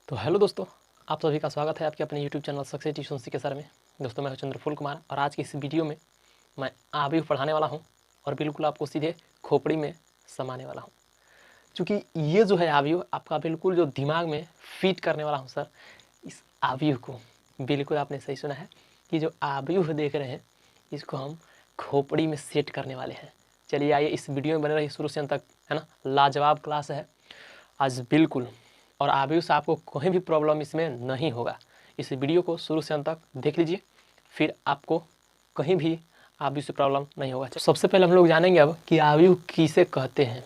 तो हेलो दोस्तों, आप सभी का स्वागत है आपके अपने यूट्यूब चैनल सक्सेस ट्यूशन के सर में। दोस्तों, मैं हूं चंद्रफूल कुमार और आज की इस वीडियो में मैं आबीव पढ़ाने वाला हूं और बिल्कुल आपको सीधे खोपड़ी में समाने वाला हूं। क्योंकि ये जो है आबीव आपका बिल्कुल जो दिमाग में फिट करने वाला हूं सर। इस आबीव को बिल्कुल आपने सही सुना है कि जो आबीव देख रहे हैं इसको हम खोपड़ी में सेट करने वाले हैं। चलिए आइए इस वीडियो में बने रहिए शुरू से अंत तक, है ना। लाजवाब क्लास है आज बिल्कुल, और आबीव से आपको कोई भी प्रॉब्लम इसमें नहीं होगा। इस वीडियो को शुरू से अंत तक देख लीजिए, फिर आपको कहीं भी आबीव से प्रॉब्लम नहीं होगा। सबसे पहले हम लोग जानेंगे अब कि आबीव किसे कहते हैं।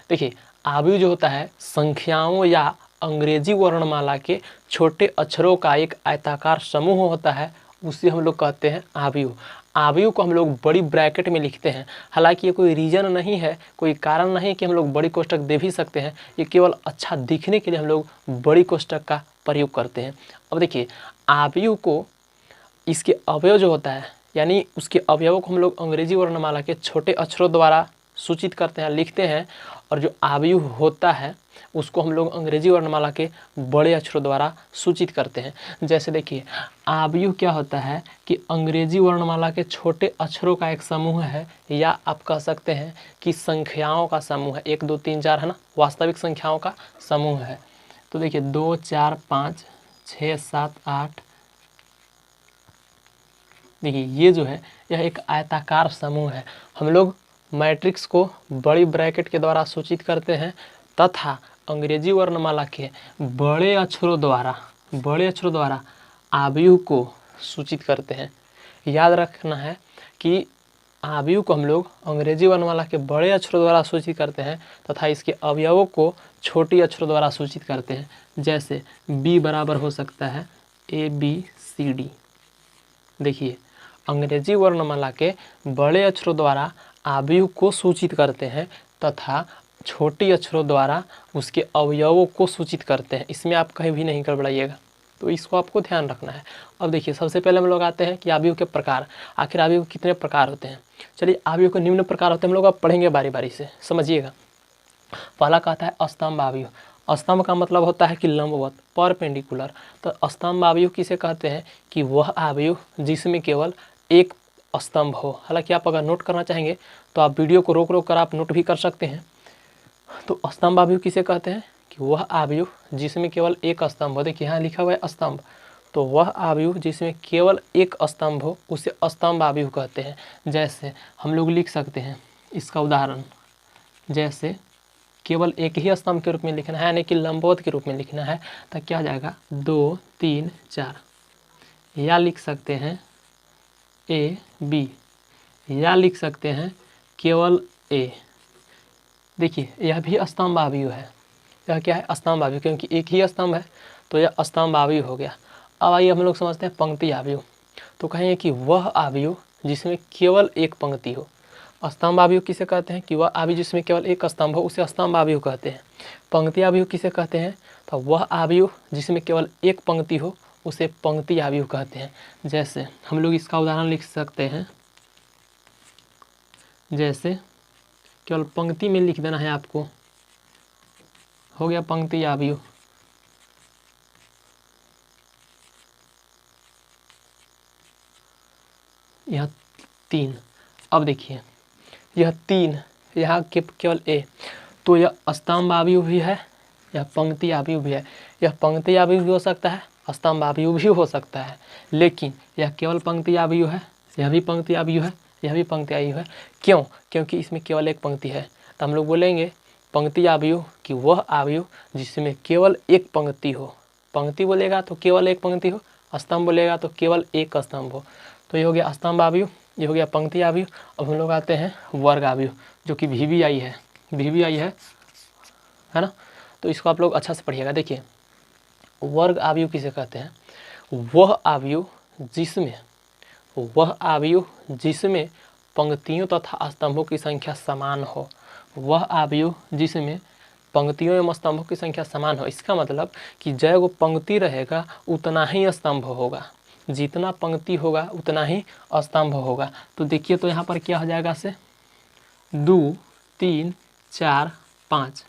देखिए, आबीव जो होता है संख्याओं या अंग्रेजी वर्णमाला के छोटे अक्षरों का एक आयताकार समूह होता है, उसे हम लोग कहते हैं आबीव। आबीव को हम लोग बड़ी ब्रैकेट में लिखते हैं। हालांकि ये कोई रीज़न नहीं है, कोई कारण नहीं कि हम लोग बड़ी कोष्टक दे भी सकते हैं। ये केवल अच्छा दिखने के लिए हम लोग बड़ी कोष्टक का प्रयोग करते हैं। अब देखिए, आबीव को इसके अवयव जो होता है, यानी उसके अवयवों को हम लोग अंग्रेजी वर्णमाला के छोटे अक्षरों द्वारा सूचित करते हैं, लिखते हैं। और जो आबीव होता है उसको हम लोग अंग्रेजी वर्णमाला के बड़े अक्षरों द्वारा सूचित करते हैं। जैसे देखिए, आबीव क्या होता है कि अंग्रेजी वर्णमाला के छोटे अक्षरों का एक समूह है, या आप कह सकते हैं कि संख्याओं का समूह है। 1 2 3 4 है ना, वास्तविक संख्याओं का समूह है। तो देखिए 2 4 5 6 7 8, देखिए ये जो है यह एक आयताकार समूह है। हम लोग मैट्रिक्स को बड़ी ब्रैकेट के द्वारा सूचित करते हैं तथा अंग्रेजी वर्णमाला के बड़े अक्षरों द्वारा आबीव को सूचित करते हैं। याद रखना है कि आबीव को हम लोग अंग्रेजी वर्णमाला के बड़े अक्षरों द्वारा सूचित करते हैं तथा इसके अवयवों को छोटी अक्षरों द्वारा सूचित करते हैं। जैसे b बराबर हो सकता है ABCD। देखिए, अंग्रेजी वर्णमाला के बड़े अक्षरों द्वारा आबीव को सूचित करते हैं तथा छोटी अक्षरों द्वारा उसके अवयवों को सूचित करते हैं। इसमें आप कहीं भी नहीं गड़बड़ाइएगा, तो इसको आपको ध्यान रखना है। अब देखिए, सबसे पहले हम लोग आते हैं कि आबीव के प्रकार। आखिर आबीव कितने प्रकार होते हैं। चलिए, आबीव के निम्न प्रकार होते हैं, हम लोग अब पढ़ेंगे बारी बारी से, समझिएगा। पहला कहता है स्तंभ आबीव। स्तंभ का मतलब होता है कि लंबवत, परपेंडिकुलर। तो स्तंभ आबीव किसे कहते हैं कि वह आबीव जिसमें केवल एक स्तंभ हो। हालांकि आप अगर नोट करना चाहेंगे तो आप वीडियो को रोक कर आप नोट भी कर सकते हैं। तो स्तंभ आबीव किसे कहते हैं कि वह आबीव जिसमें केवल एक स्तंभ हो। देखिए यहाँ लिखा हुआ है स्तंभ, तो वह आबीव जिसमें केवल एक स्तंभ हो उसे स्तंभ आबीव कहते हैं। जैसे हम लोग लिख सकते हैं इसका उदाहरण, जैसे केवल एक ही स्तंभ के रूप में लिखना है, यानी कि लंबवत के रूप में लिखना है, तो क्या जाएगा 2 3 4। या लिख सकते हैं AB, या लिख सकते हैं केवल A। देखिए यह भी स्तंभ आबीव है। यह क्या है, स्तंभ आबीव, क्योंकि एक ही स्तंभ है तो यह स्तंभ आबीव हो गया। अब आइए हम लोग समझते हैं पंक्ति आबीव। तो कहेंगे कि वह आबीव जिसमें केवल एक पंक्ति हो। स्तंभ आबीव किसे कहते हैं कि वह आबीव जिसमें केवल एक स्तंभ हो उसे स्तंभ आबीव कहते हैं। पंक्ति आबीव किसे कहते हैं, तो वह आबीव जिसमें केवल एक पंक्ति हो उसे पंक्ति आबीव कहते हैं। जैसे हम लोग इसका उदाहरण लिख सकते हैं, जैसे केवल पंक्ति में लिख देना है आपको, हो गया पंक्ति आबीव। यह 3। अब देखिए यह 3 यहाँ केवल A, तो यह स्तंभ आबीव भी है, यह पंक्ति आबीव भी है। यह पंक्ति आबीव भी हो सकता है, स्तंभ आबीव भी हो सकता है, लेकिन यह केवल पंक्ति आबीव है। यह भी पंक्ति आबीव है, यह भी पंक्ति आबीव है। क्यों? क्योंकि इसमें केवल एक पंक्ति है। तो हम लोग बोलेंगे पंक्ति आबीव कि वह आबीव जिसमें केवल एक पंक्ति हो। पंक्ति बोलेगा तो केवल एक पंक्ति हो, स्तंभ बोलेगा तो केवल एक स्तंभ हो। तो ये हो गया स्तंभ आबीव, ये हो गया पंक्ति आबीव। अब हम लोग आते हैं वर्ग आबीव, जो कि VBI है, VBI है ना। तो इसको आप लोग अच्छा से पढ़िएगा। देखिए वर्ग आबीव किसे कहते हैं, वह आबीव जिसमें पंक्तियों तथा स्तंभों की संख्या समान हो। वह आबीव जिसमें पंक्तियों एवं स्तंभों की संख्या समान हो। इसका मतलब कि जब वो पंक्ति रहेगा उतना ही स्तंभ होगा, जितना पंक्ति होगा उतना ही स्तंभ होगा। तो देखिए, तो यहाँ पर क्या हो जाएगा से 2 3 4 5।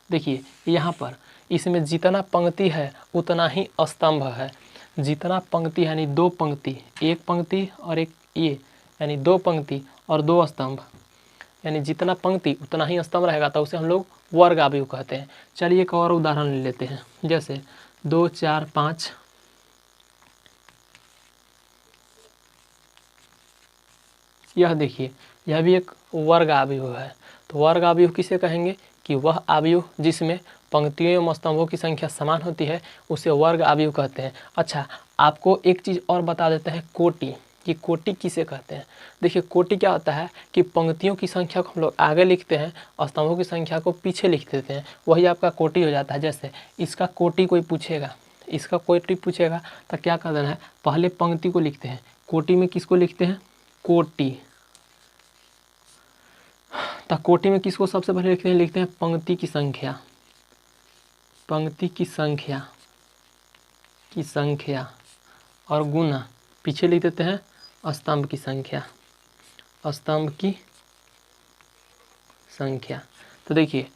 देखिए यहाँ पर इसमें जितना पंक्ति है उतना ही स्तंभ है। जितना पंक्ति यानी दो पंक्ति, एक पंक्ति और एक ये यानी दो पंक्ति और दो स्तंभ, यानी जितना पंक्ति उतना ही स्तंभ रहेगा तो उसे हम लोग वर्ग आव्यूह कहते हैं। चलिए एक और उदाहरण ले लेते हैं, जैसे 2 4 5। यह देखिए, यह भी एक वर्ग आव्यूह है। तो वर्ग आव्यूह किसे कहेंगे कि वह आव्यूह जिसमें पंक्तियों एवं स्तंभों की संख्या समान होती है उसे वर्ग आव्यूह कहते हैं। अच्छा, आपको एक चीज़ और बता देते हैं, कोटि, कि कोटि किसे कहते हैं। देखिए कोटि क्या होता है कि पंक्तियों की संख्या को हम लोग आगे लिखते हैं और स्तंभों की संख्या को पीछे लिख देते हैं, वही आपका कोटि हो जाता है। जैसे इसका कोटि कोई पूछेगा, इसका कोटि पूछेगा तो क्या कर देना है, पहले पंक्ति को लिखते हैं। कोटि में किसको लिखते हैं, कोटि। तो कोटि में किसको सबसे पहले लिखते हैं पंक्ति की संख्या, पंक्ति की संख्या और गुना पीछे लिख देते हैं स्तंभ की संख्या, स्तंभ की संख्या। तो देखिए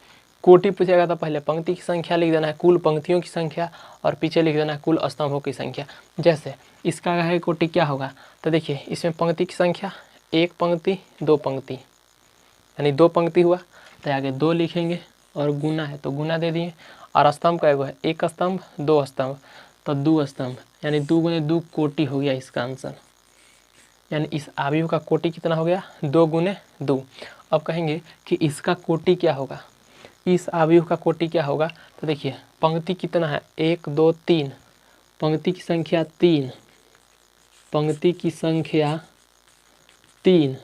कोटि पूछेगा तो पहले पंक्ति की संख्या लिख देना है, कुल पंक्तियों की संख्या, और पीछे लिख देना है कुल स्तंभों की संख्या। जैसे इसका है कोटि क्या होगा, तो देखिए इसमें पंक्ति की संख्या एक पंक्ति दो पंक्ति, यानी दो पंक्ति हुआ तो आगे दो लिखेंगे, और गुना है तो गुना दे दिए, और स्तंभ का है एक स्तंभ दो स्तंभ तो दो स्तंभ, यानी दो गुने दो कोटि हो गया इसका आंसर। यानी इस आव्यूह का कोटि कितना हो गया, 2 गुने 2। अब कहेंगे कि इसका कोटि क्या होगा, इस आव्यूह का कोटि क्या होगा, तो देखिए पंक्ति कितना है 1 2 3, पंक्ति की संख्या 3, पंक्ति की संख्या 3,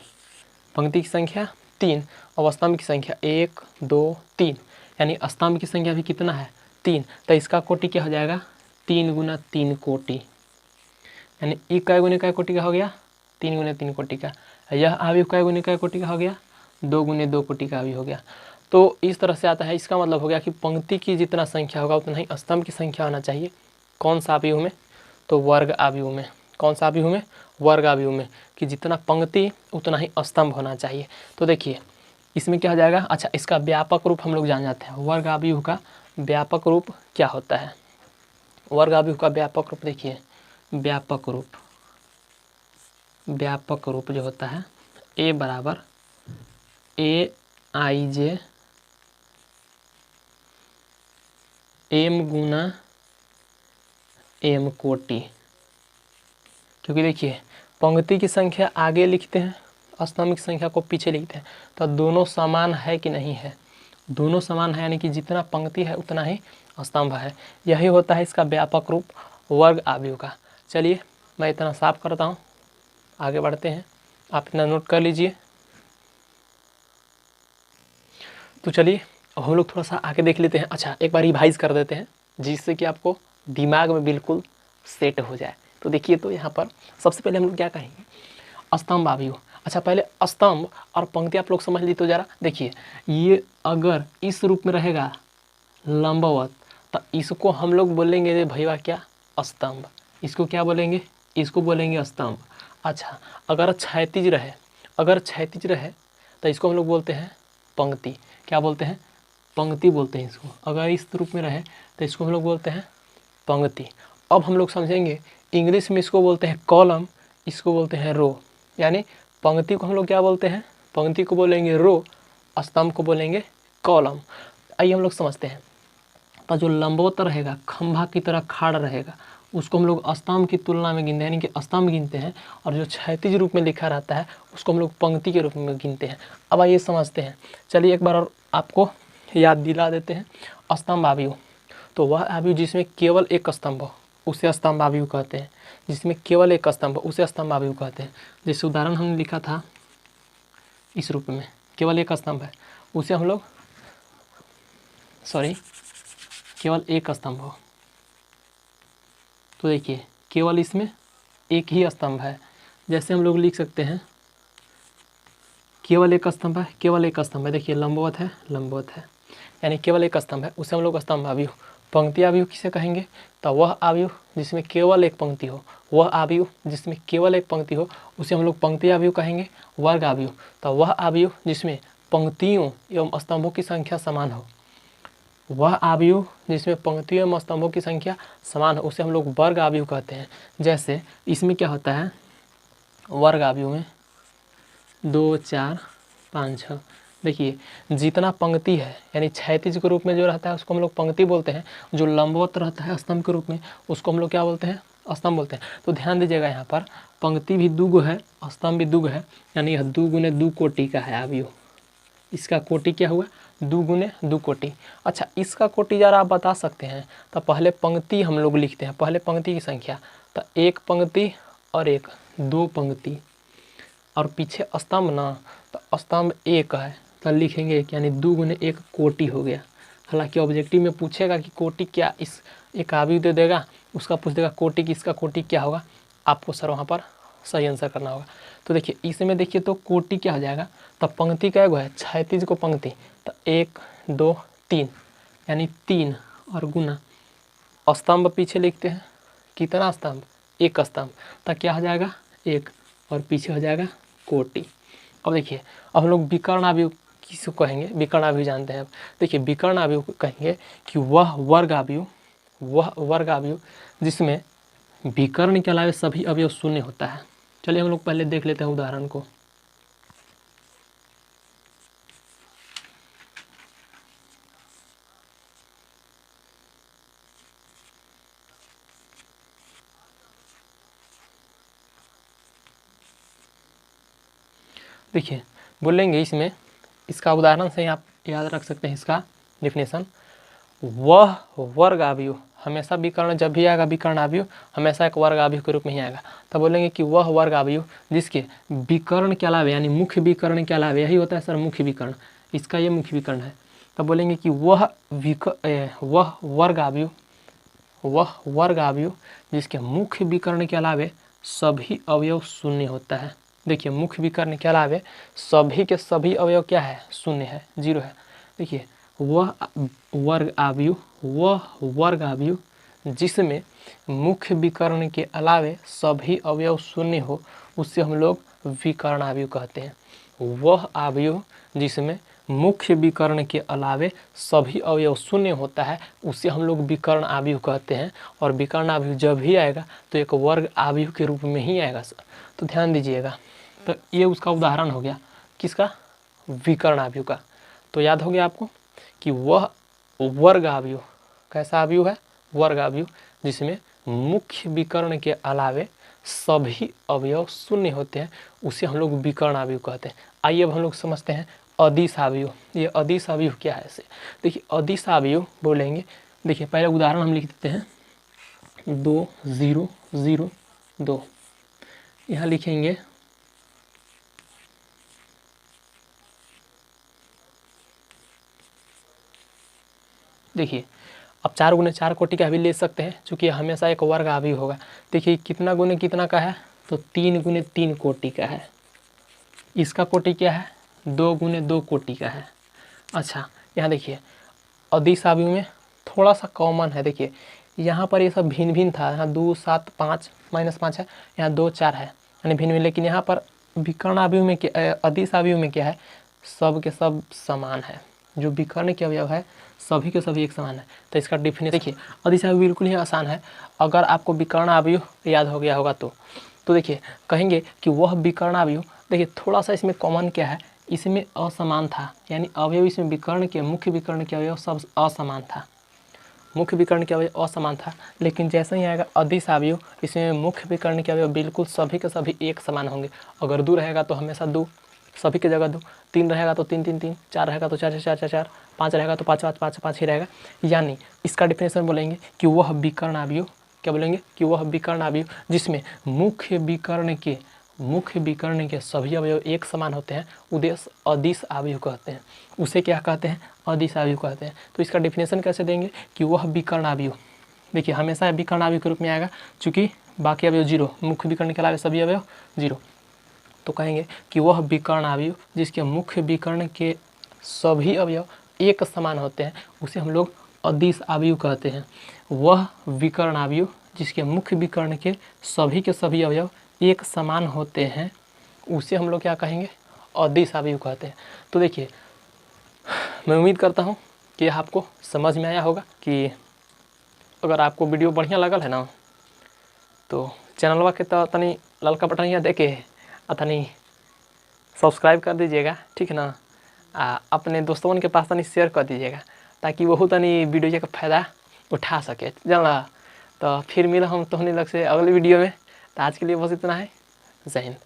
पंक्ति की संख्या 3 और स्तंभ की संख्या 1 2 3, यानी स्तंभ की संख्या भी कितना है 3। तो इसका कोटि क्या हो जाएगा 3 गुना 3 कोटि, यानी एक कै गुने कै कोटि का हो गया 3 गुने 3 कोटि का। यह आव्यूह कै गुने कै कोटि का हो गया 2 गुने 2 कोटि का भी हो गया। तो इस तरह से आता है, इसका मतलब हो गया कि पंक्ति की जितना संख्या होगा उतना ही स्तंभ की संख्या होना चाहिए। कौन सा आव्यूह में, तो वर्ग आव्यूह में। कौन सा आव्यूह में, वर्ग आव्यूह में, कि जितना पंक्ति उतना ही स्तंभ होना चाहिए। तो देखिए इसमें क्या हो जाएगा, अच्छा इसका व्यापक रूप हम लोग जान जाते हैं, वर्ग आव्यूह का व्यापक रूप क्या होता है। वर्ग आव्यूह का व्यापक रूप देखिए, व्यापक रूप जो होता है A बराबर AIJ M गुना M कोटि। क्योंकि देखिए पंक्ति की संख्या आगे लिखते हैं, स्तंभ की संख्या को पीछे लिखते हैं, तो दोनों समान है कि नहीं है, दोनों समान है, यानी कि जितना पंक्ति है उतना ही स्तंभ है। यही होता है इसका व्यापक रूप वर्ग आव्यूह का। चलिए मैं इतना साफ करता हूँ, आगे बढ़ते हैं, आप इतना नोट कर लीजिए। तो चलिए हम लोग थोड़ा सा आगे देख लेते हैं। अच्छा एक बार रिवाइज कर देते हैं जिससे कि आपको दिमाग में बिल्कुल सेट हो जाए। तो देखिए, तो यहाँ पर सबसे पहले हम लोग क्या कहेंगे, स्तंभ आव्यूह। अच्छा पहले स्तंभ और पंक्ति आप लोग समझ ली। तो जरा देखिए, ये अगर इस रूप में रहेगा लंबवत तो इसको हम लोग बोलेंगे भैया क्या, स्तंभ। इसको क्या बोलेंगे, इसको बोलेंगे स्तंभ। अच्छा अगर क्षैतिज रहे, तो इसको हम लोग बोलते हैं पंक्ति। क्या बोलते हैं, पंक्ति बोलते हैं इसको। अगर इस रूप में रहे तो इसको हम लोग बोलते हैं पंक्ति। अब हम लोग समझेंगे इंग्लिश में इसको बोलते हैं कॉलम, इसको बोलते हैं रो। यानी पंक्ति को हम लोग क्या बोलते हैं, पंक्ति को बोलेंगे रो, स्तंभ को बोलेंगे कॉलम। आइए हम लोग समझते हैं। तो जो लंबवत रहेगा, खंभा की तरह खाड़ रहेगा, उसको हम लोग स्तंभ की तुलना में गिनते हैं, यानी कि स्तंभ गिनते हैं। और जो क्षैतिज रूप में लिखा रहता है उसको हम लोग पंक्ति के रूप में गिनते हैं। अब आइए समझते हैं। चलिए एक बार और आपको याद दिला देते हैं। स्तंभ आव्यूह, तो वह आव्यूह जिसमें केवल एक स्तंभ हो उसे स्तंभ आव्यूह कहते हैं। जिसमें केवल एक स्तंभ हो उसे स्तंभ आव्यूह कहते हैं। जैसे उदाहरण हमने लिखा था इस रूप में, केवल एक स्तंभ है, उसे हम लोग केवल एक स्तंभ हो। तो देखिए केवल इसमें एक ही स्तंभ है। जैसे हम लोग लिख सकते हैं केवल एक स्तंभ है, केवल एक स्तंभ है। देखिए लंबवत है, यानी केवल एक स्तंभ है, उसे हम लोग स्तंभ आव्यूह। पंक्ति आव्यूह किसे कहेंगे, तो वह आव्यूह जिसमें केवल एक पंक्ति हो, वह आव्यूह जिसमें केवल एक पंक्ति हो उसे हम लोग पंक्ति आव्यूह कहेंगे। वर्ग आव्यूह, तो वह आव्यूह जिसमें पंक्तियों एवं स्तंभों की संख्या समान हो वह आव्यूह जिसमें पंक्तियों एवं स्तंभों की संख्या समान हो उसे हम लोग वर्ग आव्यूह कहते हैं। जैसे इसमें क्या होता है, वर्ग आव्यूह में 2 4 5 6, देखिए जितना पंक्ति है यानी क्षैतिज के रूप में जो रहता है उसको हम लोग पंक्ति बोलते हैं, जो लंबवत रहता है स्तंभ के रूप में उसको हम लोग क्या बोलते हैं, स्तंभ बोलते हैं। तो ध्यान दीजिएगा यहाँ पर पंक्ति भी दुगो है, स्तंभ भी दुगो है, यानी यह 2 गुने 2 कोटि का है आव्यूह। इसका कोटि क्या हुआ, 2 गुने 2 कोटि। अच्छा, इसका कोटि जरा आप बता सकते हैं तो पहले पंक्ति हम लोग लिखते हैं, पहले पंक्ति की संख्या, तो 1 पंक्ति और 1 2 पंक्ति, और पीछे स्तंभ ना, तो स्तंभ 1 है तो लिखेंगे 1, यानी 2 गुने 1 कोटि हो गया। हालांकि ऑब्जेक्टिव में पूछेगा कि कोटि क्या, इस एक आव्यूह दे देगा, उसका पूछ देगा कोटि की, इसका कोटि क्या होगा, आपको सर वहाँ पर सही आंसर करना होगा। तो देखिए इसमें देखिए तो कोटि क्या हो जाएगा, तब पंक्ति का एगो है, क्षैतिज को पंक्ति, तो 1 2 3 यानी 3 और गुना स्तंभ पीछे लिखते हैं, कितना स्तंभ, 1 स्तंभ, तो क्या हो जाएगा 1 और पीछे हो जाएगा कोटि। अब देखिए अब हम लोग विकर्ण आव्यूह किसको कहेंगे, विकर्ण आव्यूह जानते हैं। अब देखिए विकर्ण आव्यूह कहेंगे कि वह वर्ग आव्यूह, वह वर्ग आव्यूह जिसमें विकर्ण के अलावा सभी अवयव शून्य होता है। चलिए हम लोग पहले देख लेते हैं उदाहरण को। देखिए बोलेंगे इसमें, इसका उदाहरण से आप याद रख सकते हैं इसका डिफिनेशन, वह वर्ग आव्यूह, हमेशा विकर्ण जब भी आएगा विकर्ण आव्यूह हमेशा एक वर्ग आव्यूह के रूप में ही आएगा। तब बोलेंगे कि वह वर्ग आव्यूह जिसके विकर्ण के अलावा यानी मुख्य विकर्ण के अलावा, यही होता है सर मुख्य विकर्ण, इसका ये मुख्य विकर्ण है, तब बोलेंगे कि वह वर्ग आव्यूह जिसके मुख्य विकर्ण के अलावे सभी अवयव शून्य होता है। देखिए मुख्य विकर्ण के अलावे सभी के सभी अवयव क्या है, शून्य है, 0 है। देखिए वह वर्ग आव्यूह जिसमें मुख्य विकर्ण के अलावे सभी अवयव शून्य हो उससे हम लोग विकर्ण आव्यूह कहते हैं। वह आव्यूह जिसमें मुख्य विकर्ण के अलावे सभी अवयव शून्य होता है उसे हम लोग विकर्ण आव्यूह कहते हैं। और विकर्ण आव्यूह जब भी आएगा तो एक वर्ग आव्यूह के रूप में ही आएगा सर, तो ध्यान दीजिएगा। तो ये उसका उदाहरण हो गया किसका, विकर्ण आव्यूह का। तो याद हो गया आपको कि वह वर्ग आव्यूह कैसा आव्यूह है, वर्ग आव्यूह जिसमें मुख्य विकर्ण के अलावे सभी अवयव शून्य होते हैं उसे हम लोग विकर्ण आव्यूह कहते हैं। आइए अब हम लोग समझते हैं अदिश आव्यूह। ये अदिश आव्यूह क्या है इसे, देखिए अदिश आव्यूह बोलेंगे, देखिए पहले उदाहरण हम लिख देते हैं 2 0 0 2, यहाँ लिखेंगे देखिए अब 4 गुने 4 कोटि का भी ले सकते हैं क्योंकि हमेशा एक वर्ग आव्यूह होगा। देखिए कितना गुने कितना का है, तो 3 गुने 3 कोटि का है। इसका कोटि क्या है, 2 गुने 2 कोटि का है। अच्छा यहाँ देखिए अदिश आव्यूह में थोड़ा सा कॉमन है, देखिए यहाँ पर ये सब भिन्न भिन्न था, यहाँ 2 7 5 -5 है, यहाँ 2 4 है यानी भिन्न भिन्न, लेकिन यहाँ पर विकर्ण आव्यूह में क्या, अदिश आव्यूह में क्या है, सब के सब समान है। जो विकर्ण के अवयव है सभी के सभी एक समान है। तो इसका डिफिनेशन देखिए अदिश आव्यूह बिल्कुल ही आसान है, अगर आपको विकर्ण आव्यूह याद हो गया होगा तो देखिए कहेंगे कि वह विकर्ण आव्यूह, देखिए थोड़ा सा इसमें कॉमन क्या है, इसमें असमान था, यानी अवयव इसमें विकर्ण के मुख्य विकर्ण के अवयव सब असमान था, मुख्य विकर्ण के अवयव असमान था। लेकिन जैसे ही आएगा अदिश आव्यूह इसमें मुख्य विकर्ण के अवयव बिल्कुल सभी के सभी एक समान होंगे। अगर 2 रहेगा तो हमेशा 2 सभी की जगह 2, 3 रहेगा तो 3 3 3, 4 रहेगा तो 4 4 4 4, 5 रहेगा तो 5 5 5 5 ही रहेगा। यानी इसका डिफिनेशन बोलेंगे कि वह विकर्ण आव्यूह, क्या बोलेंगे कि वह विकर्ण आव्यूह जिसमें मुख्य विकर्ण के सभी अवयव एक समान होते हैं उद्देश्य अदिश आव्यूह कहते हैं, उसे क्या कहते हैं, अदिश आव्यूह कहते हैं। तो इसका डिफिनेशन कैसे देंगे कि वह विकर्ण आव्यूह, देखिए हमेशा विकर्ण आव्यूह के रूप में आएगा चूँकि बाकी अवयव 0, मुख्य विकर्ण के अलावा सभी अवयव 0। तो कहेंगे कि वह विकर्ण आव्यूह जिसके मुख्य विकर्ण के सभी अवयव एक समान होते हैं उसे हम लोग अदिश आव्यूह कहते हैं। वह विकर्ण आव्यूह जिसके मुख्य विकर्ण के सभी अवयव एक समान होते हैं उसे हम लोग क्या कहेंगे, अदिश आव्यूह कहते हैं। तो देखिए मैं उम्मीद करता हूँ कि यह आपको समझ में आया होगा कि अगर आपको वीडियो बढ़िया लगल है ना तो चैनलवा के तो तनी ललका बटन यहाँ देके तनी सब्सक्राइब कर दीजिएगा, ठीक है ना। अपने दोस्तों के पास तनी शेयर कर दीजिएगा ताकि वह तनी वीडियो का फ़ायदा उठा सके, जानला। तो फिर मिला हम तोहनी लग से अगले वीडियो में। तो आज के लिए बस इतना है। जय हिंद।